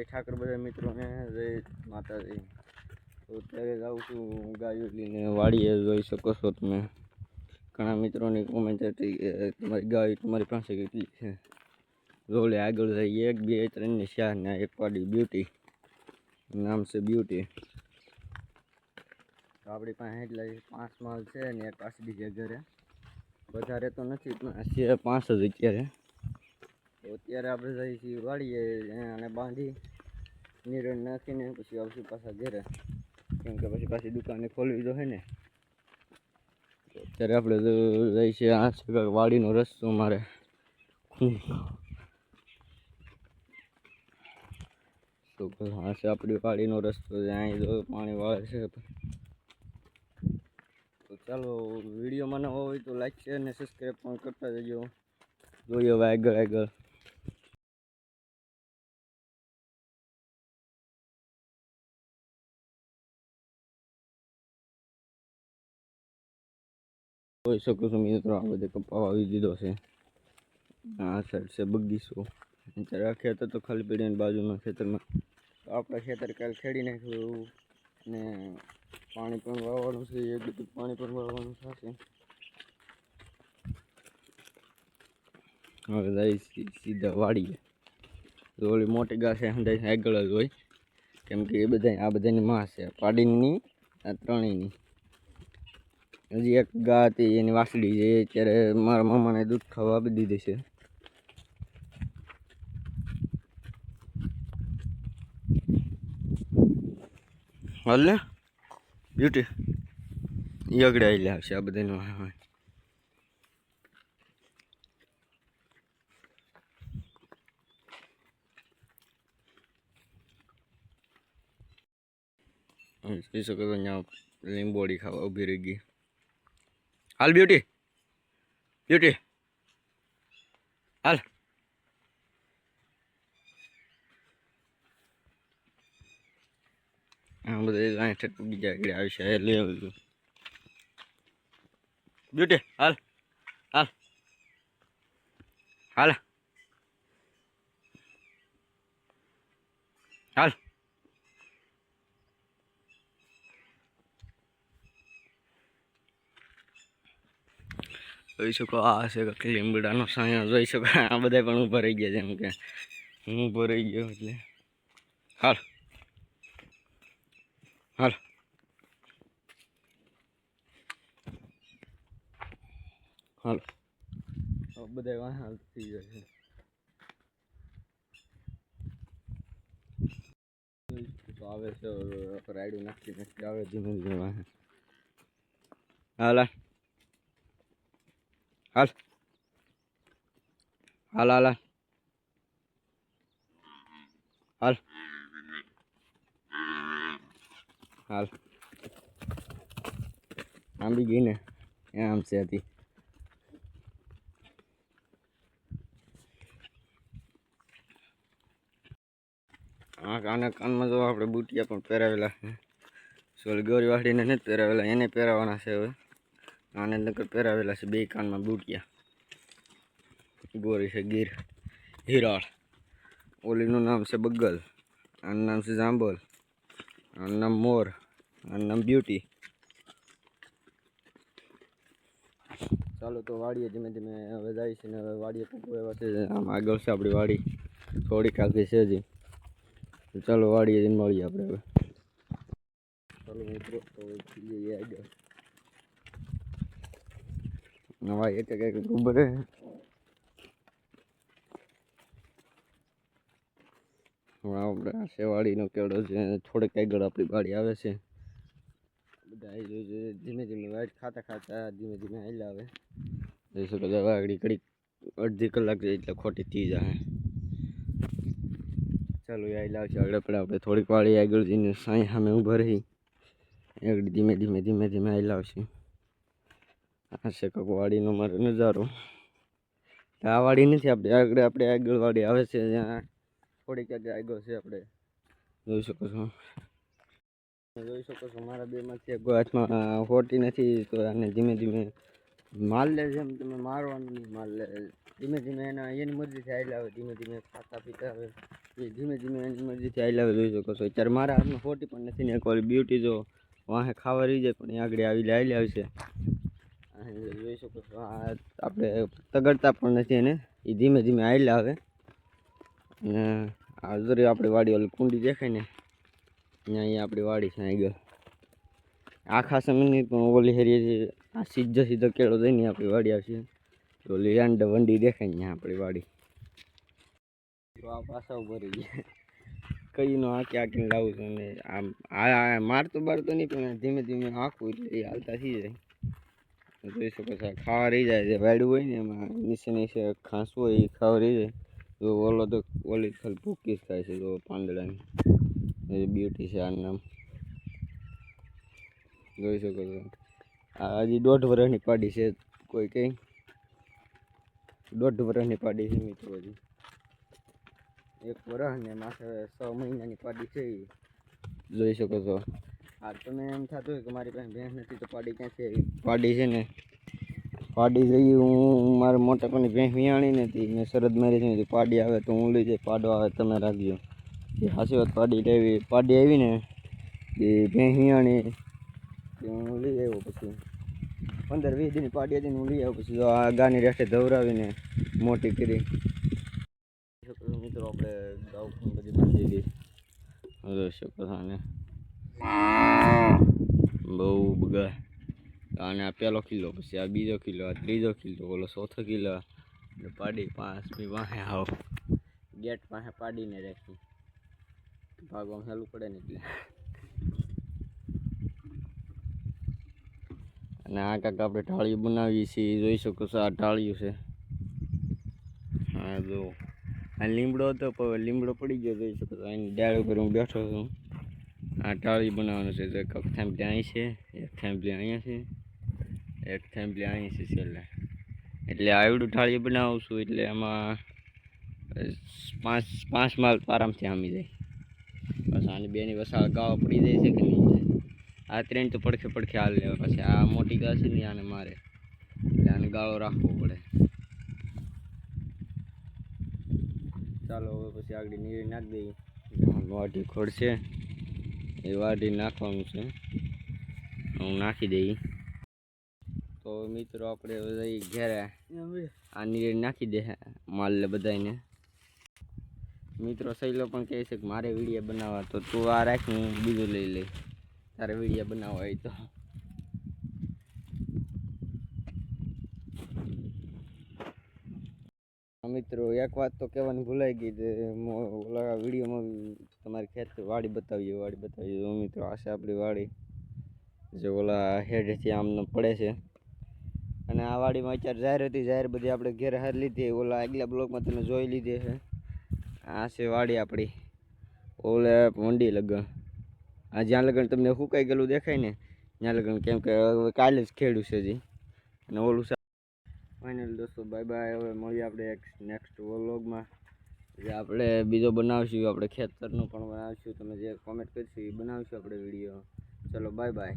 ઠાકર બધા મિત્રોને જય માતાજી। તો અત્યારે જાઉં છું ગાયો લઈને વાડીએ। જોઈ શકો છો તમે, ઘણા મિત્રોની કોમેન્ટ હતી કે તમારી ગાય તમારી પાસે કેટલી છે। રોલે આગળ જઈએ 1 2 3 ની 4 ને એક વાડી બ્યુટી, નામ છે બ્યુટી। તો આપણી પાસે એટલે 5 માલ છે ને એક પાસડી છે ઘરે, વધારે તો નથી પણ છે 5 જ અત્યારે। તો અત્યારે આપણે જઈએ છીએ વાડીએ અને બાંધી નિરણ નાખીને પછી આવશું પાછા ઘરે, કેમ કે પછી પાછી દુકાને ખોલવી તો છે ને। તો અત્યારે આપણે જઈએ છીએ આ છે વાડીનો રસ્તો મારે, તો આ છે આપણી વાડીનો રસ્તો, અહીં જો પાણી વાળે છે। તો ચાલો વિડીયો મને હોય તો લાઈક શેર ને સબસ્ક્રાઈબ પણ કરતા જજો। જોઈએ હવે આગળ આગળ। જોઈ શકો છો મિત્રો, આ બધે કપા વાવી દીધો છે। આ સાઈડ છે બગીચો, અત્યારે આ ખેતર તો ખાલી પડીને બાજુના ખેતરમાં, તો આપણા ખેતર કાલ ખેડી નાખ્યું ને પાણી પણ વાવવાનું છે, એક બધું પાણી પણ વાવવાનું થશે। હવે જાય સીધા વાડીએ। તો ઓલી મોટી ઘાસ હંધાઈ આગળ જ હોય, કેમ કે એ બધા આ બધાની માં છે, પાડીની આ ત્રણેયની। હજી એક ગા હતી એની વાસળી છે, અત્યારે મારા મામાને દૂધ ખાવા આપી દીધી છે। હાલ ને બ્યુટી એ આગળ આવી આવશે આ બધાનું। જોઈ શકો છો અહીંયા લીંબોડી ખાવા ઊભી રહી ગઈ। હાલ બ્યુટી બ્યુટી હાલ। આ બધા અહીં બીજા આગળ આવશે લઈ આવજો। બ્યુટી હાલ હાલ હાલ હાલ। જોઈ શકો આ છે કે લીમડાનો સાયો, જોઈ શકો આ બધા પણ ઊભા રહી ગયા, જેમ કે હું ઊભો રહી ગયો એટલે હાલ હાલ હાલ। બધા વાહ થઈ જાય છે, તો આવે છે રાયડું નાખી નાખી આવે ધીમે ધીમે વાહ। હાલ હાલ હાલ હાલ હાલ હાલ। આમ બી ગઈ ને આમ છે હતી। આના કાનમાં જો આપણે બુટિયા પણ પહેરાવેલા છે, સોરી ગોરી વાડીને નથી પહેરાવેલા, એને પહેરાવાના છે હવે। આને નકર પહેરાવેલા છે 2 કાનમાં બુટિયા। ગોરી છે ગીર હિરાળ, ઓલીનું નામ છે બગલ, આનું નામ છે જાંબલ, આનું નામ મોર, આનું નામ બ્યુટી। ચાલો તો વાડીએ ધીમે ધીમે હવે જાય છે ને, હવે વાડીએ પૂગવા છે। આમ આગળ છે આપણી વાડી, થોડીક આગળ છે હજી। તો ચાલો વાડીએ જઈને મળીએ આપણે હવે। ચાલો મિત્રો તો જઈએ આગળ, નવા એક ઉભરે આપણે આ શેવાડીનો કેળો છે, થોડીક આગળ આપણી વાડી આવે છે। બધા ધીમે ધીમે વાઇટ ખાતા ખાતા ધીમે ધીમે હાલ્યા આવે। જોઈ શકો છો આગળ ઘડીક અડધી કલાક જાય એટલે ખોટી થઈ જાય। ચાલો એ હાલ્યા આવશે આગળ, પણ આપણે થોડીક વાડી આગળ જઈને સાંઈ સામે ઊભા રહી આગળ ધીમે ધીમે ધીમે ધીમે હાલ્યા આવશે। આ છે કંઈક વાડીનો મારો નજારો। આ વાડી નથી આપણે આગળ વાડી આવે છે, જ્યાં થોડીક આગળ છે આપણે, જોઈ શકો છો। જોઈ શકો છો મારા બેમાંથી એક હાથમાં હોતી નથી, તો આને ધીમે ધીમે માર લે, જેમ તમે મારવાનું નહીં માર લે, ધીમે ધીમે એની મરજીથી આવેલા આવે, ધીમે ધીમે ખાતા પીતા આવે એ ધીમે ધીમે એની મરજીથી આવેલા આવે. જોઈ શકો છો અત્યારે મારા હાથમાં 40 પણ નથી ને એક વાર બ્યુટી જો વાહે ખાવા રહી જાય પણ એ આગળ આવેલી આવશે. જોઈ શકો છો આ આપણે તગડતા પણ નથી એને, એ ધીમે ધીમે આવેલા આવે. અને આ જરી આપણી વાડી ઓલી કુંડી દેખાય ને અહીંયા આપણી વાડી છે આગળ આખા સમયની પણ ઓલી હેરી આ સીધો કેળો દઈને આપણી વાડી આવશે. ઓલી એન્ડ વંડી દેખાય ને આપણી વાડી. તો આ પાછા ઉભો રહી ગયા કઈનો આંકીને લાવું છું અને આમ આ મારતો બારતો નહીં પણ ધીમે ધીમે આંકવું એટલે એ હાલતા થઈ જાય. જોઈ શકો છો ખાવા રહી જાય જે વાડું હોય ને એમાં નીચે ઘાસ હોય એ ખાવા રહી જાય. તો ઓલો તો ઓલી ખાલી ભૂકી જ ખાય છે. તો પાંદડાની બ્યુટી છે આનું નામ. જોઈ શકો છો આ હજી 1.5 વર્ષની પાડી છે. કોઈ કંઈ 1.5 વર્ષની પાડી છે મિત્રો. હજી 1 વર્ષ ને માથે 6 મહિનાની પાડી છે. જોઈ શકો છો આ તમે એમ થતું હોય કે મારી પાસે ભેંસ નથી તો પાડી ક્યાંથી પાડી છે ને પાડી જઈ હું મારે મોટા કોની ભેંસ વિયાણી નથી મેં શરદ મારી છે. પાડી આવે તો હું લઈ જાય, પાડો આવે તમે રાખજો. એ હાસી વાત પાડી આવી ને એ ભેંસ વિયાણી હું લઈ આવ્યો. પછી 15-20 દિન પાડી હતી હું લઈ આવ્યો. પછી આ ગાની રેઠે ધવરાવીને મોટી કરી. મિત્રો આપણે ગાઉ પણ બધી બાંધી ગઈ. જોઈ શકો છો ને બહુ બગા. અને આ 1લો કિલ્લો, પછી આ 2જો કિલ્લો, આ 3જો કિલ્લો, ઓલો 4થો કિલ્લો. પાડી 5મી પાસે આવો ગેટ પાસે પાડીને રાખી ભાગવામાં હેલું પડે ને એટલે. અને આ કાંક આપણે ઢાળિયું બનાવીએ છીએ. જોઈ શકો છો આ ઢાળિયું છે. હા જો આ લીમડો હતો પણ લીમડો પડી ગયો. જોઈ શકો છો એની ડાળ ઉપર હું બેઠો છું. આ ઢાળિયું બનાવવાનું છે. તો એક થાંભલી અહીં છે, એક થાંભલી અહીંયા છે, એક થાંભલી અહીં છે છેલ્લે. એટલે આવડું ઢાળિયું બનાવું છું એટલે એમાં 5 માળ આરામથી આમી જાય. બસ આની બેની વસાળ ગાવા પડી જાય છે કે નહીં જાય. આ 3 તો પડખે હાલ લેવા. પછી આ મોટી ગા છે ને આને મારે એટલે આને ગાળો રાખવો પડે. ચાલો હવે પછી આગળ નીર નાખી દઈએ. વાઢી ખોડ છે એ વાઢી નાખવાનું છે. હું નાખી દઈ. તો મિત્રો આપણે જઈ ઘેરે આ નીર નાખી દે માલને બધાને. મિત્રો સહેલો પણ કહે છે કે મારે વિડીયો બનાવવા તો તું આ રાખ હું બીજું લઈ લઈ. તારે વિડીયો બનાવવા હોય તો. મિત્રો એક વાત તો કહેવાની ભૂલાઈ ગઈ કે ઓલા વિડીયોમાં તમારી ખેત વાડી બતાવીએ. મિત્રો આ છે આપણી વાડી જે ઓલા હેડેથી આમને પડે છે. અને આ વાડીમાં અત્યારે જાહેર હતી. જાહેર બધી આપણે ઘેર હાર લીધી. ઓલા આગલા બ્લોકમાં તમે જોઈ લીધી છે. આ છે વાડી આપણી ઓલે વંડી લગન. આ જ્યાં લગન તમને સુકાઈ ગયેલું દેખાય ને ત્યાં લગન, કેમ કે કાલે જ ખેડ્યું છે હજી. અને ઓલું ફાઇનલ દોસ્તો બાય બાય. હવે મળીએ આપણે એક નેક્સ્ટ વ્લોગમાં જે આપણે બીજો બનાવશું. આપણે ખેતરનું પણ બનાવશું. તમે જે કોમેન્ટ કરશો એ બનાવશું આપણે વિડીયો. ચલો બાય બાય.